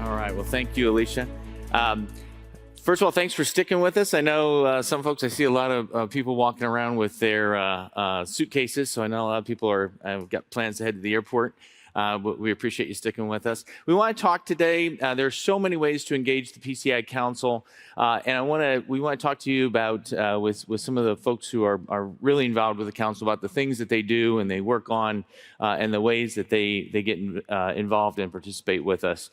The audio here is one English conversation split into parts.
All right. Well, thank you, Alicia. First of all, thanks for sticking with us. I know some folks, I see a lot of people walking around with their suitcases, so I know a lot of people have got plans to head to the airport. But we appreciate you sticking with us. We want to talk today. There are so many ways to engage the PCI Council, and we want to talk to you about with some of the folks who are really involved with the council about the things that they do and they work on, and the ways that they get involved and participate with us.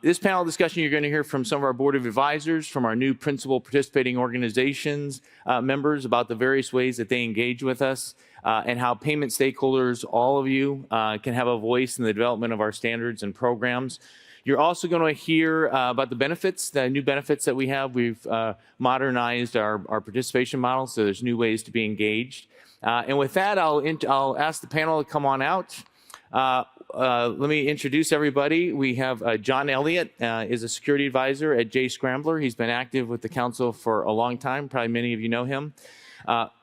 This panel discussion, you're going to hear from some of our board of advisors, from our new principal participating organizations members about the various ways that they engage with us. And how payment stakeholders, all of you, can have a voice in the development of our standards and programs. You're also going to hear about the benefits, the new benefits that we have. We've modernized our participation model, so there's new ways to be engaged. And with that, I'll ask the panel to come on out. Let me introduce everybody. We have John Elliot, is a security advisor at Jscrambler. He's been active with the council for a long time. Probably many of you know him.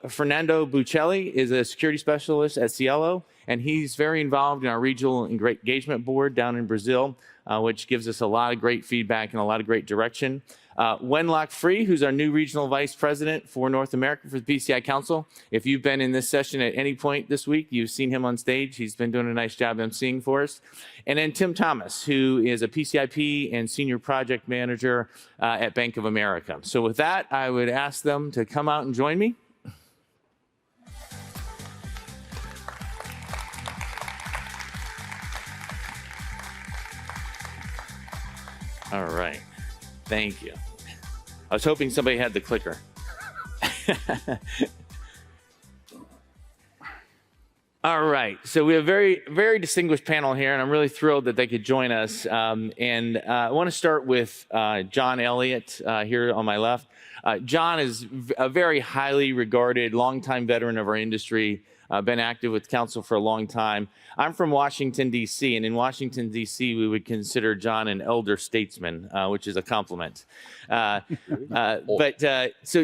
Fernando Bucelli is a security specialist at Cielo, and he's very involved in our regional engagement board down in Brazil, which gives us a lot of great feedback and a lot of great direction. Wenlock, who's our new regional vice president for North America for the PCI Council. If you've been in this session at any point this week, you've seen him on stage. He's been doing a nice job emceeing for us. And then Tim Thomas, who is a PCIP and senior project manager at Bank of America. So with that, I would ask them to come out and join me. All right, thank you. I was hoping somebody had the clicker. All right, so we have a very, very distinguished panel here, and I'm really thrilled that they could join us. I want to start with John Elliot here on my left. John is a very highly regarded, longtime veteran of our industry, been active with council for a long time. I'm from Washington, D.C., and in Washington, D.C., we would consider John an elder statesman, which is a compliment. So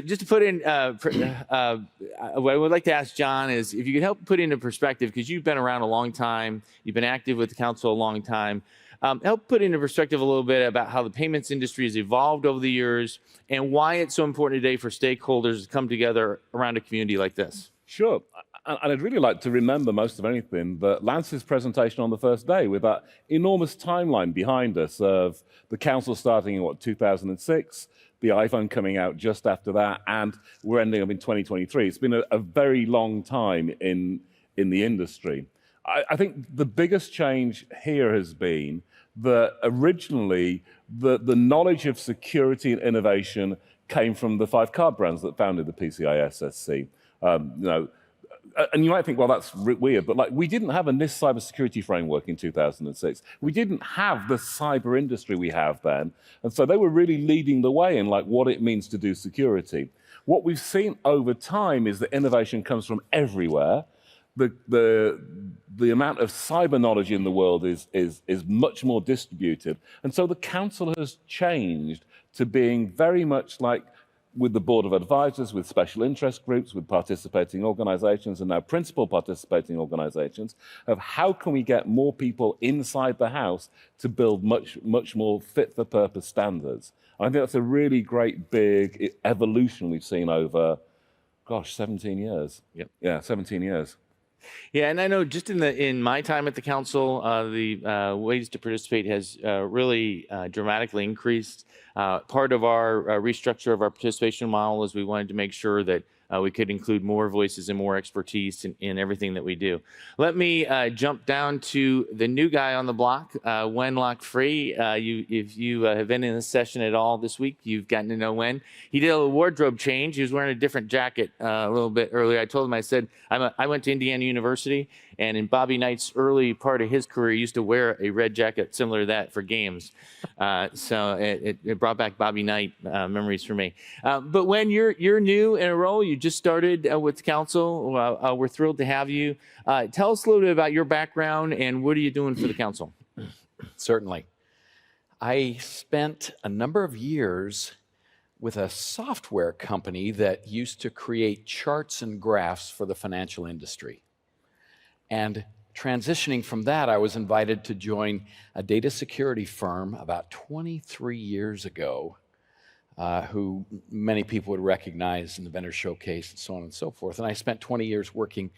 just to put in, what I would like to ask John is if you could help put into perspective, because you've been around a long time, you've been active with the council a long time, help put into perspective a little bit about how the payments industry has evolved over the years and why it's so important today for stakeholders to come together around a community like this. Sure. And I'd really like to remember most of anything that Lance's presentation on the first day with that enormous timeline behind us of the council starting in, 2006, the iPhone coming out just after that, and we're ending up in 2023. It's been a very long time in the industry. I think the biggest change here has been that originally the knowledge of security and innovation came from the 5 card brands that founded the PCI SSC. And you might think, well, that's weird, but we didn't have a NIST cybersecurity framework in 2006. We didn't have the cyber industry we have then. And so they were really leading the way in what it means to do security. What we've seen over time is that innovation comes from everywhere. The amount of cyber knowledge in the world is much more distributed. And so the council has changed to being very much like with the board of advisors, with special interest groups, with participating organizations, and now principal participating organizations, of how can we get more people inside the house to build much more fit-for-purpose standards. And I think that's a really great big evolution we've seen over, 17 years. Yep. Yeah, 17 years. Yeah, and I know just in my time at the council, the ways to participate has really dramatically increased. Part of our restructure of our participation model is we wanted to make sure that we could include more voices and more expertise in everything that we do. Let me jump down to the new guy on the block, Wenlock. If you have been in this session at all this week, you've gotten to know Wen. He did a wardrobe change. He was wearing a different jacket a little bit earlier. I told him, I said, I went to Indiana University, and in Bobby Knight's early part of his career, he used to wear a red jacket similar to that for games. So it brought back Bobby Knight memories for me. But when you're new in a role, you just started with the council. We're thrilled to have you. Tell us a little bit about your background and what are you doing for the council? Certainly. I spent a number of years with a software company that used to create charts and graphs for the financial industry. And transitioning from that, I was invited to join a data security firm about 23 years ago, who many people would recognize in the vendor showcase and so on and so forth. And I spent 20 years working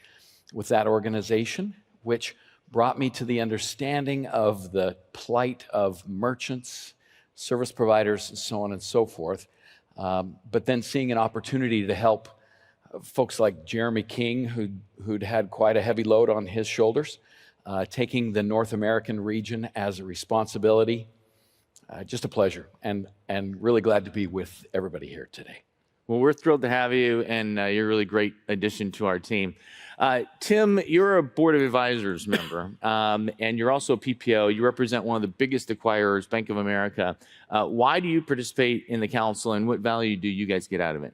with that organization, which brought me to the understanding of the plight of merchants, service providers, and so on and so forth. But then seeing an opportunity to help folks like Jeremy King, who'd had quite a heavy load on his shoulders, taking the North American region as a responsibility. Just a pleasure, and really glad to be with everybody here today. Well, we're thrilled to have you, and you're a really great addition to our team. Tim, you're a Board of Advisors member, and you're also a PPO. You represent one of the biggest acquirers, Bank of America. Why do you participate in the council, and what value do you guys get out of it?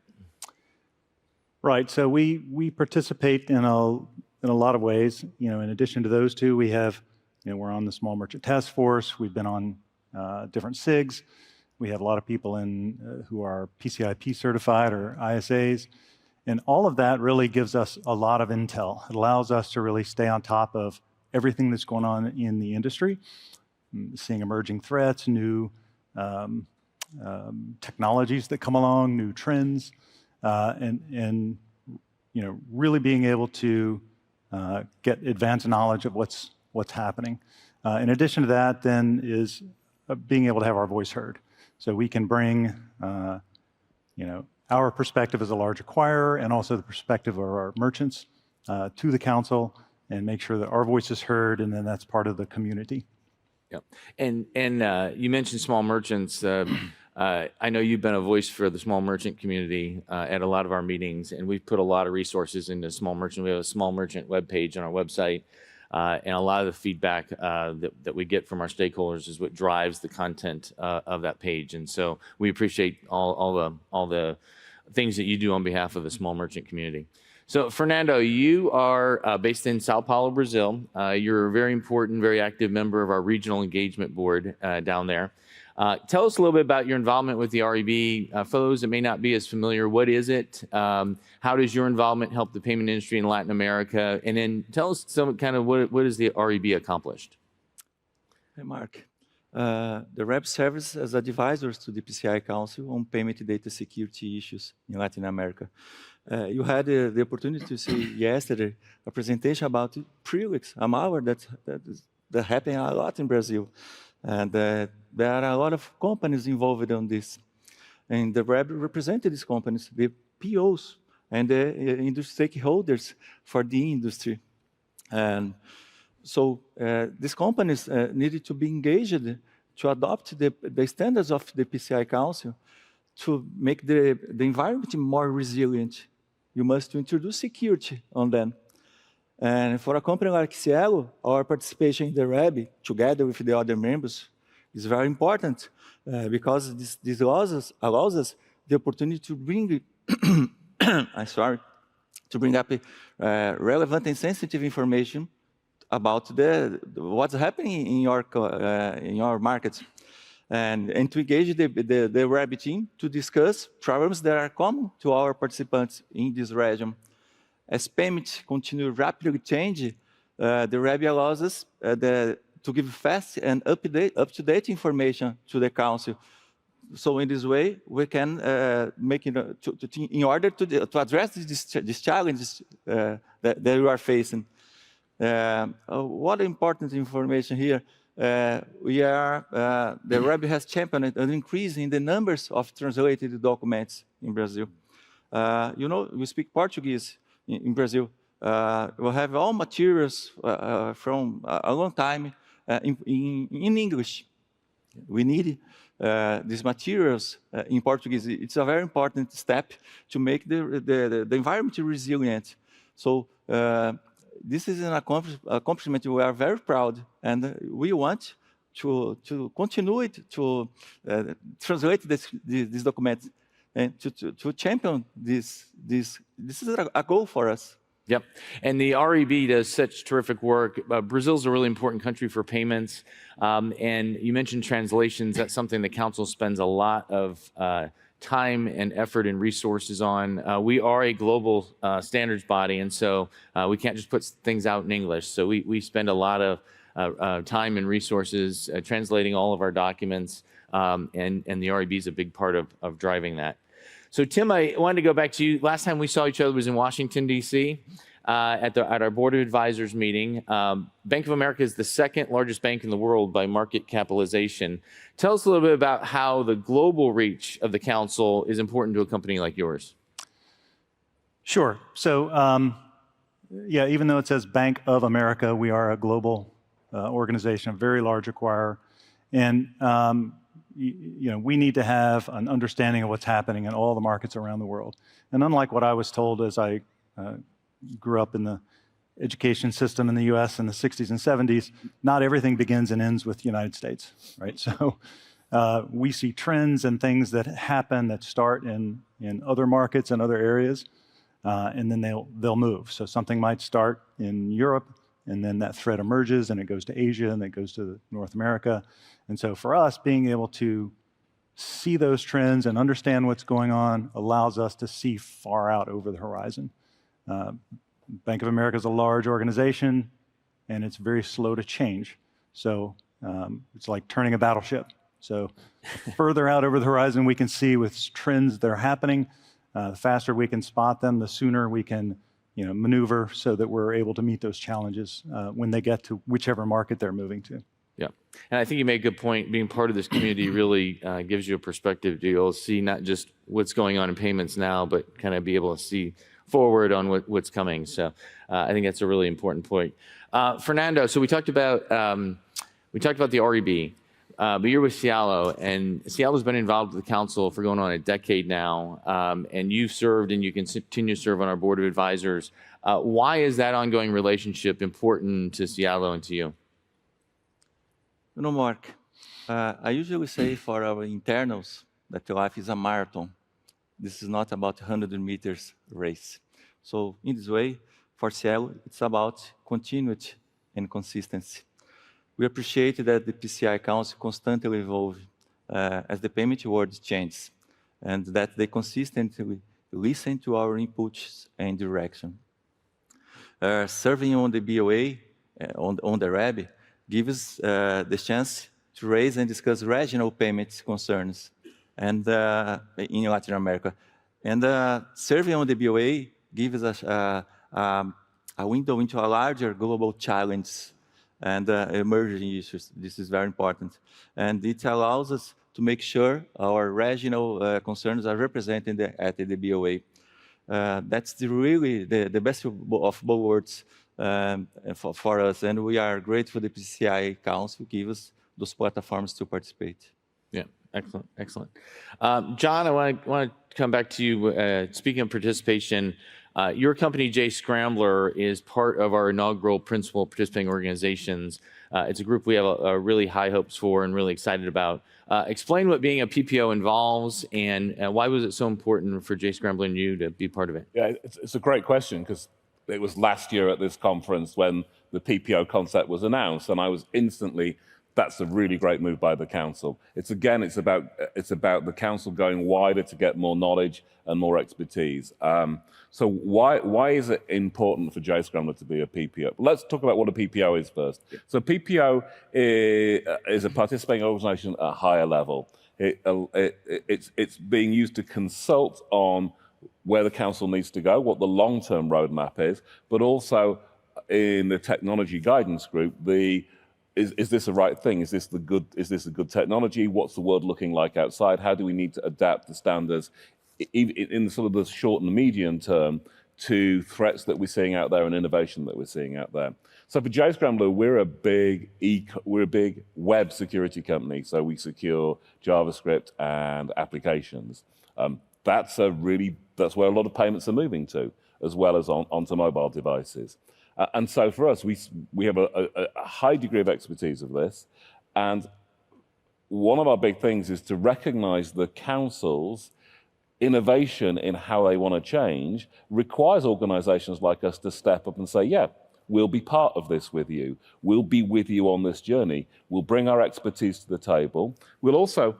Right. So we participate in a lot of ways. You know, in addition to those two, we have, you know, we're on the Small Merchant Task Force. We've been on different SIGs. We have a lot of people in who are PCIP certified or ISAs. And all of that really gives us a lot of intel. It allows us to really stay on top of everything that's going on in the industry, seeing emerging threats, new technologies that come along, new trends, and you know, really being able to get advanced knowledge of what's happening. In addition to that, then is being able to have our voice heard. So we can bring, you know, our perspective as a large acquirer and also the perspective of our merchants to the council and make sure that our voice is heard, and then that's part of the community. Yep. And you mentioned small merchants. I know you've been a voice for the small merchant community at a lot of our meetings, and we've put a lot of resources into small merchant. We have a small merchant webpage on our website. And a lot of the feedback that we get from our stakeholders is what drives the content of that page. And so we appreciate all the things that you do on behalf of the small merchant community. So Fernando, you are based in Sao Paulo, Brazil. You're a very important, very active member of our regional engagement board down there. Tell us a little bit about your involvement with the REB. For those that may not be as familiar, what is it? How does your involvement help the payment industry in Latin America? And then tell us some kind of what has the REB accomplished? Hey, Mark. The REB serves as advisors to the PCI Council on payment data security issues in Latin America. You had the opportunity to see yesterday a presentation about Prelix, a malware that happened a lot in Brazil. And there are a lot of companies involved on this. And the REB represented these companies, the POs, and the industry stakeholders for the industry. And so these companies needed to be engaged to adopt the standards of the PCI Council to make the environment more resilient. You must introduce security on them. And for a company like Cielo, our participation in the REB, together with the other members, is very important because this allows us the opportunity to bring, to bring up relevant and sensitive information about what's happening in your markets, and to engage the REB team to discuss problems that are common to our participants in this region. As payments continue rapidly changing, the REB allows us to give fast and up-to-date information to the council. So in this way, we can make it in order to address these challenges that we are facing. What important information here? The REB has championed an increase in the numbers of translated documents in Brazil. You know, we speak Portuguese in Brazil. We have all materials from a long time in English. We need these materials in Portuguese. It's a very important step to make the environment resilient. So this is an accomplishment we are very proud, and we want to continue it, to translate these documents and to champion this. This is a goal for us. Yep. And the REB does such terrific work. Brazil's a really important country for payments. And you mentioned translations. That's something the council spends a lot of time and effort and resources on. We are a global standards body, and so we can't just put things out in English. So we spend a lot of time and resources translating all of our documents, and the REB is a big part of driving that. So Tim, I wanted to go back to you. Last time we saw each other was in Washington, D.C., at our Board of Advisors meeting. Bank of America is the second largest bank in the world by market capitalization. Tell us a little bit about how the global reach of the council is important to a company like yours. Sure. So, yeah, even though it says Bank of America, we are a global organization, a very large acquirer. And, we need to have an understanding of what's happening in all the markets around the world. And unlike what I was told as I grew up in the education system in the U.S. in the 60s and 70s, not everything begins and ends with the United States, right? So we see trends and things that happen that start in other markets and other areas, and then they'll move. So something might start in Europe, and then that thread emerges, and it goes to Asia, and it goes to North America. And so for us, being able to see those trends and understand what's going on allows us to see far out over the horizon. Bank of America is a large organization, and it's very slow to change. So it's like turning a battleship. So further out over the horizon we can see with trends that are happening, the faster we can spot them, the sooner we can maneuver so that we're able to meet those challenges when they get to whichever market they're moving to. Yeah, and I think you made a good point. Being part of this community really gives you a perspective to be able to see not just what's going on in payments now, but kind of be able to see forward on what's coming. So I think that's a really important point. Fernando, so we talked about the REB, but you're with Cielo, and Cielo's been involved with the council for going on a decade now, and you've served and you can continue to serve on our board of advisors. Why is that ongoing relationship important to Cielo and to you? Mark, I usually say for our internals that life is a marathon. This is not about 100 meters race. So in this way, for Cielo, it's about continuity and consistency. We appreciate that the PCI Council constantly evolves as the payment world changes, and that they consistently listen to our inputs and direction. Serving on the BOA, on the REB, gives the chance to raise and discuss regional payments concerns and in Latin America. And serving on the BOA gives us a window into a larger global challenge and emerging issues. This is very important. And it allows us to make sure our regional concerns are represented at the BOA. That's really the best of both worlds for us. And we are grateful the PCI Council gives us those platforms to participate. Yeah. Excellent, excellent. John, I want to come back to you. Speaking of participation, your company, Jscrambler, is part of our inaugural Principal Participating Organizations. It's a group we have a really high hopes for and really excited about. Explain what being a PPO involves and why was it so important for Jscrambler and you to be part of it? Yeah, it's a great question because it was last year at this conference when the PPO concept was announced, and I was instantly, that's a really great move by the council. It's about the council going wider to get more knowledge and more expertise. So why is it important for Jscrambler to be a PPO? Let's talk about what a PPO is first. So PPO is a participating organization at a higher level. It's being used to consult on where the council needs to go, what the long-term roadmap is, but also in the technology guidance group, is this the right thing? Is this a good technology? What's the world looking like outside? How do we need to adapt the standards in sort of the short and medium term to threats that we're seeing out there and innovation that we're seeing out there? So for Jscrambler, we're a big web security company. So we secure JavaScript and applications. That's where a lot of payments are moving to, as well as onto mobile devices. And so for us, we have a high degree of expertise of this. And one of our big things is to recognize the council's innovation in how they want to change requires organizations like us to step up and say, yeah, we'll be part of this with you. We'll be with you on this journey. We'll bring our expertise to the table. We'll also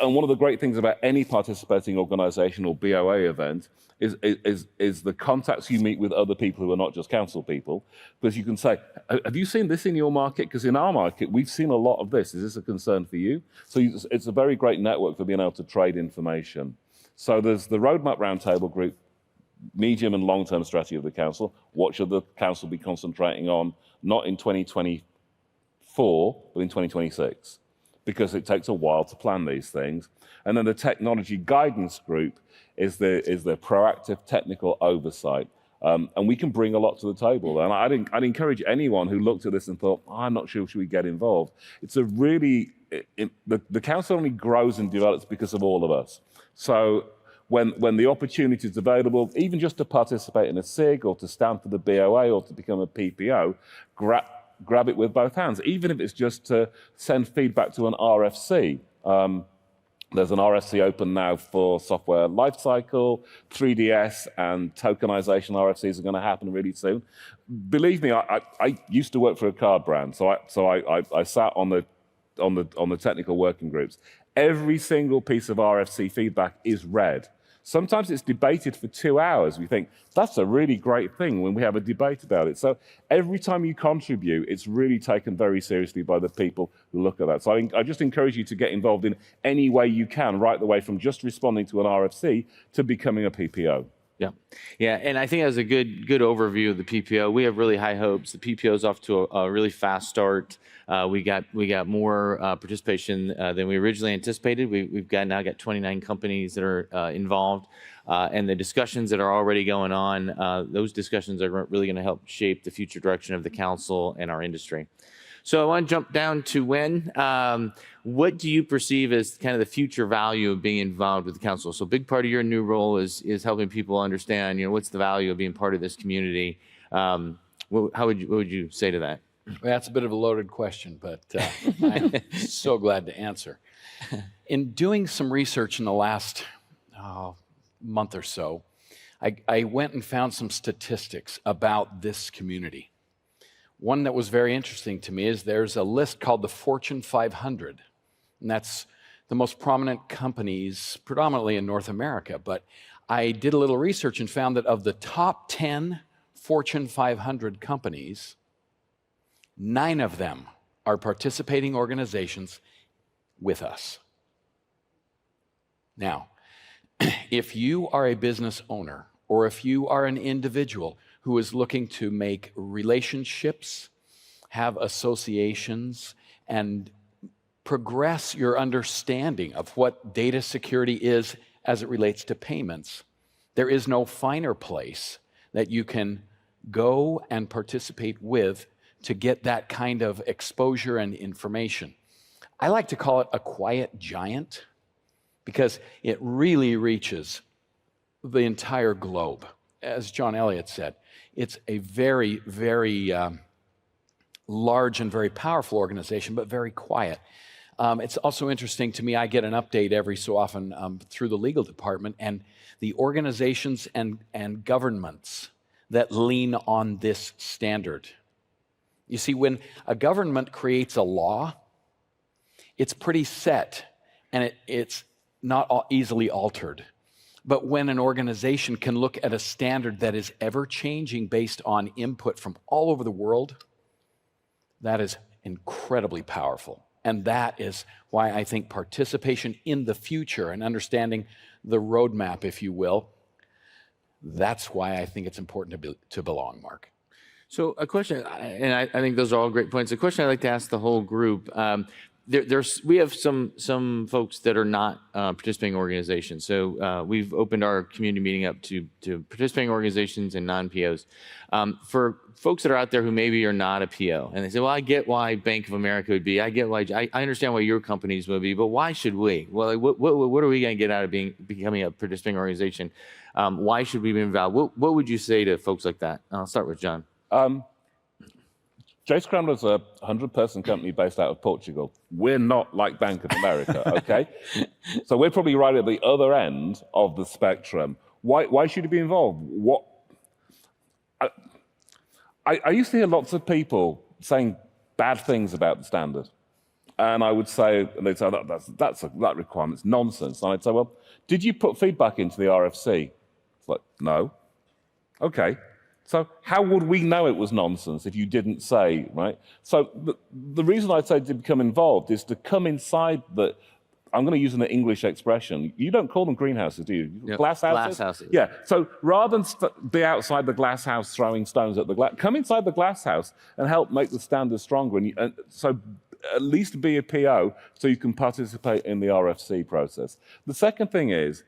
and one of the great things about any participating organization or BOA event is the contacts you meet with other people who are not just council people, because you can say, have you seen this in your market? Because in our market, we've seen a lot of this. Is this a concern for you? So it's a very great network for being able to trade information. So there's the Roadmap Roundtable group, medium and long-term strategy of the council. What should the council be concentrating on, not in 2024, but in 2026? Because it takes a while to plan these things. And then the technology guidance group is the proactive technical oversight. And we can bring a lot to the table. And I'd encourage anyone who looked at this and thought, oh, I'm not sure, should we get involved? It's a really, the council only grows and develops because of all of us. So when the opportunity is available, even just to participate in a SIG or to stand for the BOA or to become a PPO, grab it with both hands, even if it's just to send feedback to an RFC. There's an RFC open now for software lifecycle, 3DS, and tokenization RFCs are going to happen really soon. Believe me, I used to work for a card brand, so I sat on the technical working groups. Every single piece of RFC feedback is read. Sometimes it's debated for 2 hours. We think, that's a really great thing when we have a debate about it. So every time you contribute, it's really taken very seriously by the people who look at that. So I just encourage you to get involved in any way you can, right the way from just responding to an RFC to becoming a PPO. Yeah, and I think that was a good overview of the PPO. We have really high hopes. The PPO is off to a really fast start. We got more participation than we originally anticipated. We've now got 29 companies that are involved, and the discussions that are already going on, those discussions are really going to help shape the future direction of the council and our industry. So I want to jump down to Wen. What do you perceive as kind of the future value of being involved with the council? So a big part of your new role is helping people understand, what's the value of being part of this community. What would you say to that? Well, that's a bit of a loaded question, but I'm so glad to answer. In doing some research in the last month or so, I went and found some statistics about this community. One that was very interesting to me is there's a list called the Fortune 500, and that's the most prominent companies, predominantly in North America. But I did a little research and found that of the top 10 Fortune 500 companies, 9 of them are participating organizations with us. Now, if you are a business owner or if you are an individual who is looking to make relationships, have associations, and progress your understanding of what data security is as it relates to payments, there is no finer place that you can go and participate with to get that kind of exposure and information. I like to call it a quiet giant because it really reaches the entire globe. As John Elliot said, it's a very, very large and very powerful organization, but very quiet. It's also interesting to me, I get an update every so often through the legal department, and the organizations and governments that lean on this standard. You see, when a government creates a law, it's pretty set, and it's not easily altered. But when an organization can look at a standard that is ever-changing based on input from all over the world, that is incredibly powerful. And that is why I think participation in the future and understanding the roadmap, if you will, that's why I think it's important to belong, Mark. So a question, and I think those are all great points. A question I'd like to ask the whole group. We have some folks that are not participating organizations. So we've opened our community meeting up to participating organizations and non-POs. For folks that are out there who maybe are not a PO, and they say, well, I get why Bank of America would be, I get why, I understand why your companies would be, but why should we? Well, what are we going to get out of becoming a participating organization? Why should we be involved? What would you say to folks like that? I'll start with John. Jscrambler is a 100-person company based out of Portugal. We're not like Bank of America, okay? So we're probably right at the other end of the spectrum. Why should you be involved? I used to hear lots of people saying bad things about the standard. And I would say, and they'd say, that requirement's nonsense. And I'd say, well, did you put feedback into the RFC? It's like, no. Okay. So how would we know it was nonsense if you didn't say, right? So the reason I'd say to become involved is to come inside the, I'm going to use an English expression. You don't call them greenhouses, do you? Yep. Glass houses? Glass houses. Yeah. So rather than be outside the glass house throwing stones at the glass, come inside the glass house and help make the standards stronger. And so at least be a PO so you can participate in the RFC process. The second thing is,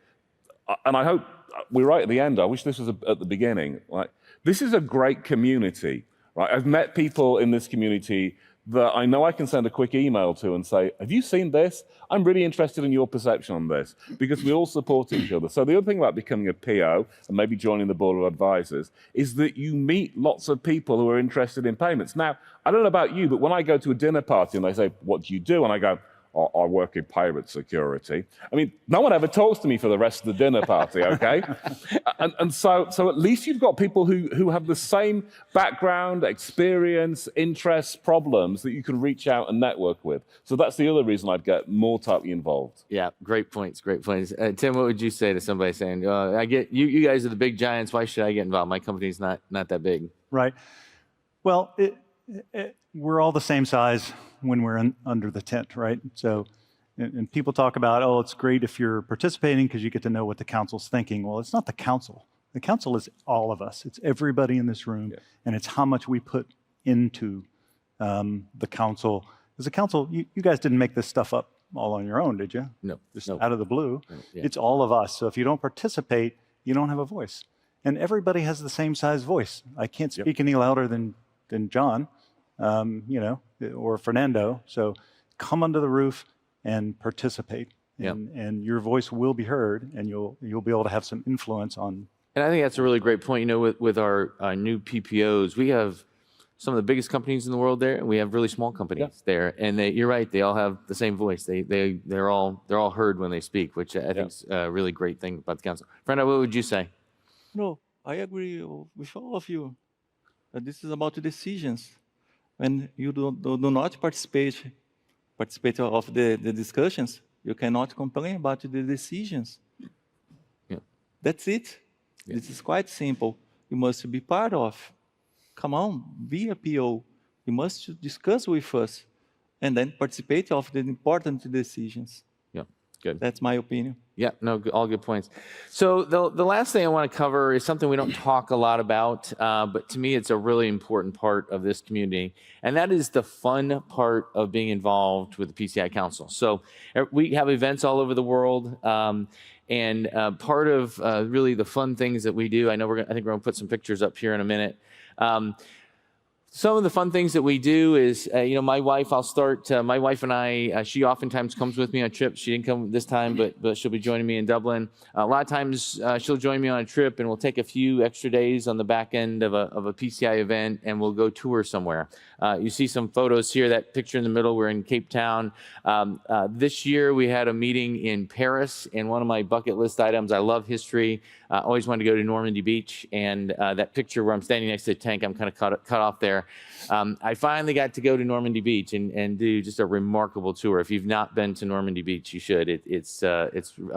and I hope we're right at the end, I wish this was at the beginning, like, this is a great community, right? I've met people in this community that I know I can send a quick email to and say, have you seen this? I'm really interested in your perception on this, because we all support each other. So the other thing about becoming a PO and maybe joining the board of advisors is that you meet lots of people who are interested in payments. Now, I don't know about you, but when I go to a dinner party and they say, what do you do? And I go, I work in pirate security. I mean, no one ever talks to me for the rest of the dinner party, okay? and so at least you've got people who have the same background, experience, interests, problems that you can reach out and network with. So that's the other reason I'd get more tightly involved. Yeah, great points, great points. Tim, what would you say to somebody saying, I get you guys are the big giants, why should I get involved? My company's not that big. Right. Well, we're all the same size when we're under the tent, right? So, and people talk about, oh, it's great if you're participating because you get to know what the council's thinking. Well, it's not the council. The council is all of us. It's everybody in this room, and it's how much we put into the council. Because the council, you guys didn't make this stuff up all on your own, did you? No. Just out of the blue. Yeah. It's all of us. So if you don't participate, you don't have a voice. And everybody has the same size voice. I can't speak any louder than John. Or Fernando. So come under the roof and participate, and your voice will be heard, and you'll be able to have some influence on. And I think that's a really great point. With our new PPOs, we have some of the biggest companies in the world there, and we have really small companies there. And you're right; they all have the same voice. They're all heard when they speak, which I think is a really great thing about the council. Fernando, what would you say? No, I agree with all of you. This is about decisions. When you do not participate of the discussions, you cannot complain about the decisions. Yeah. That's it. Yeah. This is quite simple. You must be part of. Come on, be a PO. You must discuss with us and then participate of the important decisions. Yeah, good. That's my opinion. Yeah, no, all good points. So the last thing I want to cover is something we don't talk a lot about, but to me it's a really important part of this community, and that is the fun part of being involved with the PCI Council. So we have events all over the world, and part of really the fun things that we do, I think we're going to put some pictures up here in a minute. Some of the fun things that we do is, my wife, my wife and I, she oftentimes comes with me on trips. She didn't come this time, but she'll be joining me in Dublin. A lot of times she'll join me on a trip, and we'll take a few extra days on the back end of a PCI event, and we'll go tour somewhere. You see some photos here, that picture in the middle, we're in Cape Town. This year we had a meeting in Paris, and one of my bucket list items, I love history, always wanted to go to Normandy Beach, and that picture where I'm standing next to the tank, I'm kind of cut off there. I finally got to go to Normandy Beach and do just a remarkable tour. If you've not been to Normandy Beach, you should. It's a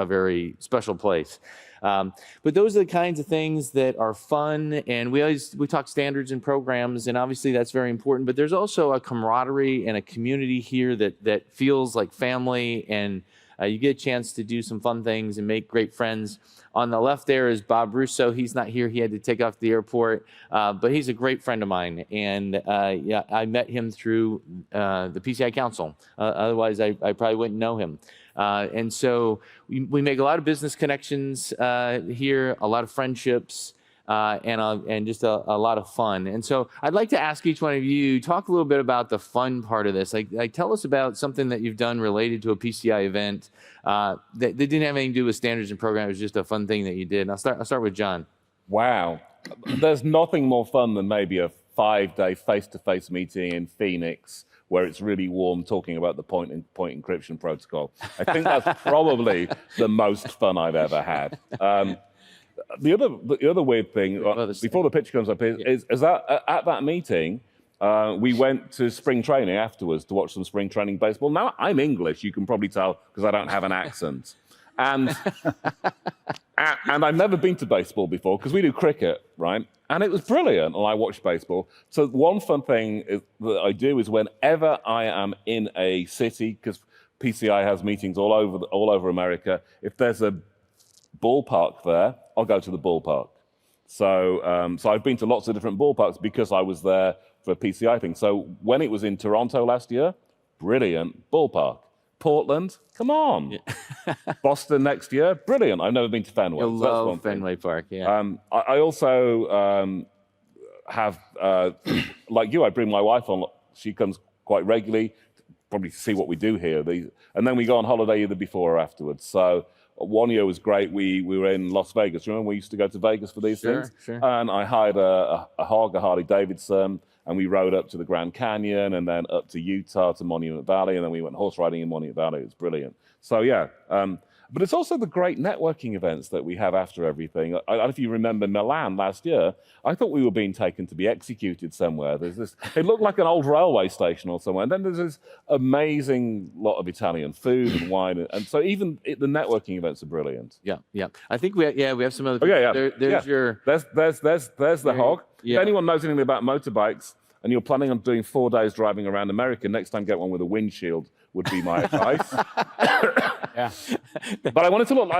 very special place. But those are the kinds of things that are fun, and we talk standards and programs, and obviously that's very important. But there's also a camaraderie and a community here that feels like family, and you get a chance to do some fun things and make great friends. On the left there is Bob Russo. He's not here. He had to take off to the airport, but he's a great friend of mine. And I met him through the PCI Council. Otherwise, I probably wouldn't know him. And so we make a lot of business connections here, a lot of friendships, and just a lot of fun. And so I'd like to ask each one of you, talk a little bit about the fun part of this. Like tell us about something that you've done related to a PCI event that didn't have anything to do with standards and programs. It was just a fun thing that you did. And I'll start with John. Wow. There's nothing more fun than maybe a 5-day face-to-face meeting in Phoenix where it's really warm talking about the point-to-point encryption protocol. I think that's probably the most fun I've ever had. The other weird thing, before the picture comes up, is that at that meeting, We went to spring training afterwards to watch some spring training baseball. Now, I'm English, you can probably tell, because I don't have an accent. And I've never been to baseball before, because we do cricket, right? And it was brilliant, and I watched baseball. So one fun thing that I do is whenever I am in a city, because PCI has meetings all over America, if there's a ballpark there, I'll go to the ballpark. So, so I've been to lots of different ballparks because I was there for a PCI thing. So when it was in Toronto last year, brilliant ballpark. Portland, come on. Yeah. Boston next year, brilliant. I've never been to Fenway. I love Fenway Park, yeah. I also have, like you, I bring my wife on. She comes quite regularly, probably to see what we do here. And then we go on holiday either before or afterwards. So one year was great. We were in Las Vegas. Remember we used to go to Vegas for these things? Sure. And I hired a Harley Davidson, and we rode up to the Grand Canyon and then up to Utah to Monument Valley, and then we went horse riding in Monument Valley. It was brilliant. So yeah, but it's also the great networking events that we have after everything. I don't know if you remember Milan last year. I thought we were being taken to be executed somewhere. There's this, it looked like an old railway station or somewhere. And then there's this amazing lot of Italian food and wine. And so even the networking events are brilliant. Yeah. I think we have some other. Oh, yeah. There's your. There's the hog. Yeah. If anyone knows anything about motorbikes and you're planning on doing 4 days driving around America, next time get one with a windshield would be my advice. Yeah. But I wanted to look.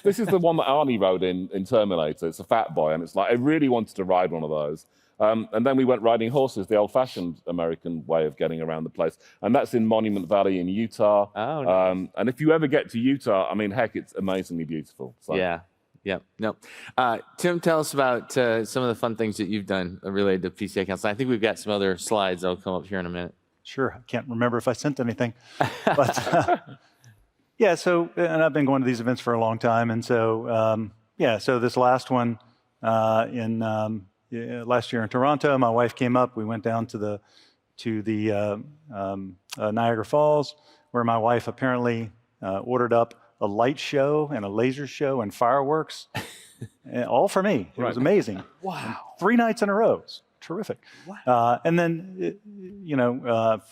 This is the one that Arnie rode in Terminator. It's a fat boy, and it's like I really wanted to ride one of those. And then we went riding horses, the old-fashioned American way of getting around the place, and that's in Monument Valley in Utah. Oh, nice. And if you ever get to Utah, I mean, heck, it's amazingly beautiful. So. Yeah. No. Tim, tell us about some of the fun things that you've done related to PCI Council. I think we've got some other slides that'll come up here in a minute. Sure. I can't remember if I sent anything. But yeah, so, and I've been going to these events for a long time. And so, so this last one last year in Toronto, my wife came up. We went down to the Niagara Falls, where my wife apparently ordered up a light show and a laser show and fireworks, all for me. It was amazing. Wow. And 3 nights in a row. Terrific. Wow. And then,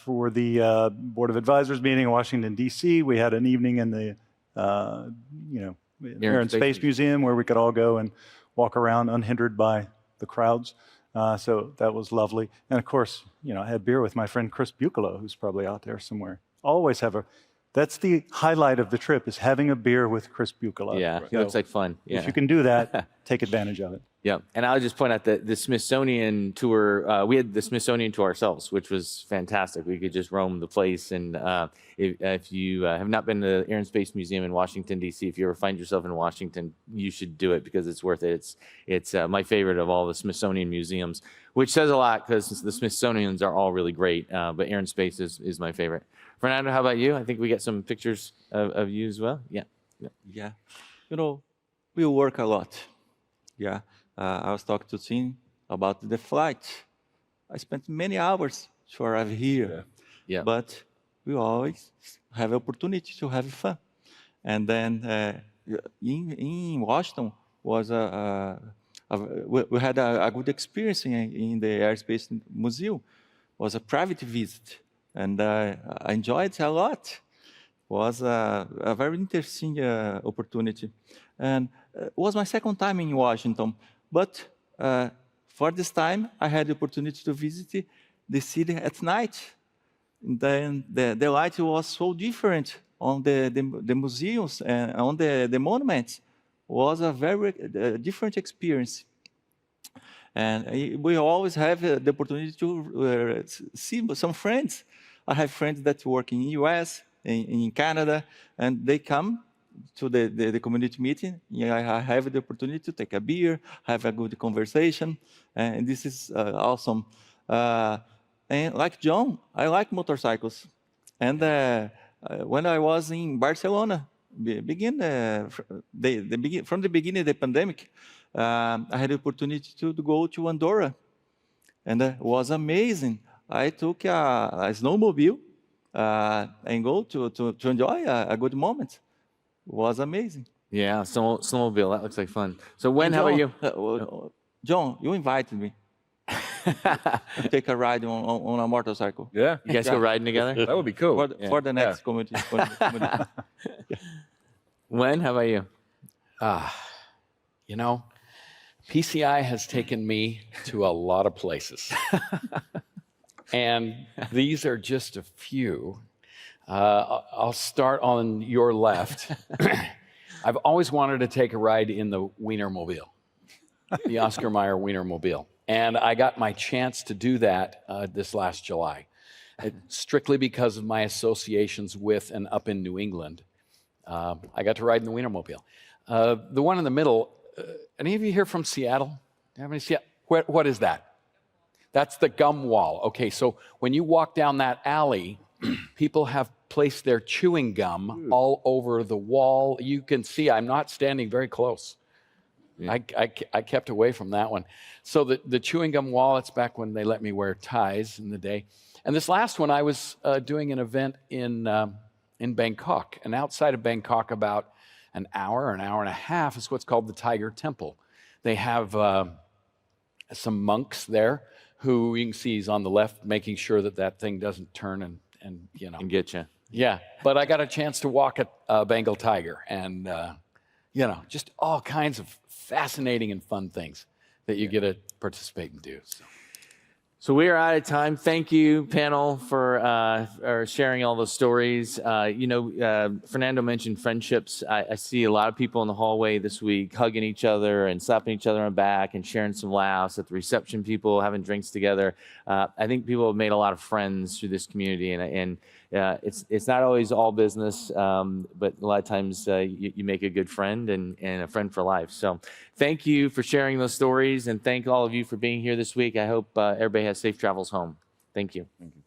for the Board of Advisors meeting in Washington, D.C., we had an evening in the, Air and Space Museum where we could all go and walk around unhindered by the crowds. So that was lovely. And of course, I had beer with my friend Chris Bucelli, who's probably out there somewhere. Always that's the highlight of the trip, is having a beer with Chris Bucelli. Yeah, it looks like fun. Yeah. If you can do that, take advantage of it. Yeah, and I'll just point out that the Smithsonian tour, we had the Smithsonian to ourselves, which was fantastic. We could just roam the place, and if you have not been to the Air and Space Museum in Washington, D.C., if you ever find yourself in Washington, you should do it because it's worth it. It's my favorite of all the Smithsonian museums, which says a lot because the Smithsonians are all really great, but Air and Space is my favorite. Fernando, how about you? I think we got some pictures of you as well. Yeah. We work a lot. Yeah. I was talking to Tim about the flight. I spent many hours to arrive here. Yeah. But we always have opportunity to have fun. And then in Washington was we had a good experience in the Airspace Museum. It was a private visit, and I enjoyed it a lot. It was a very interesting opportunity. And it was my second time in Washington. But for this time, I had the opportunity to visit the city at night. And then the light was so different on the museums and on the monuments. It was a very different experience. And we always have the opportunity to see some friends. I have friends that work in the US, in Canada, and they come to the community meeting. I have the opportunity to take a beer, have a good conversation, and this is awesome. And like John, I like motorcycles. And when I was in Barcelona, from the beginning of the pandemic, I had the opportunity to go to Andorra, and it was amazing. I took a snowmobile and go to enjoy a good moment. It was amazing. Yeah, snowmobile. That looks like fun. So how about you? John, you invited me. take a ride on a motorcycle. Yeah, You guys go riding together? that would be cool. For the next community. When? How about you? You know, PCI has taken me to a lot of places. And these are just a few. I'll start on your left. I've always wanted to take a ride in the Wienermobile, the Oscar Mayer Wienermobile. And I got my chance to do that this last July, strictly because of my associations with and up in New England. I got to ride in the Wienermobile. The one in the middle, any of you here from Seattle? Do you have any Seattle? What is that? That's the gum wall. Okay, so when you walk down that alley, people have placed their chewing gum all over the wall. You can see I'm not standing very close. Yeah. I kept away from that one. So the chewing gum wall, it's back when they let me wear ties in the day. And this last one, I was doing an event in Bangkok. And outside of Bangkok, about an hour and a half, is what's called the Tiger Temple. They have some monks there who you can see is on the left, making sure that thing doesn't turn and you know. And get you. Yeah, but I got a chance to walk a Bengal tiger and, you know, just all kinds of fascinating and fun things that you get to participate and do. So we are out of time. Thank you, panel, for sharing all those stories. Fernando mentioned friendships. I see a lot of people in the hallway this week hugging each other and slapping each other on the back and sharing some laughs at the reception, people having drinks together. I think people have made a lot of friends through this community, and it's not always all business, but a lot of times you make a good friend and a friend for life. So thank you for sharing those stories, and thank all of you for being here this week. I hope everybody has safe travels home. Thank you. Thank you.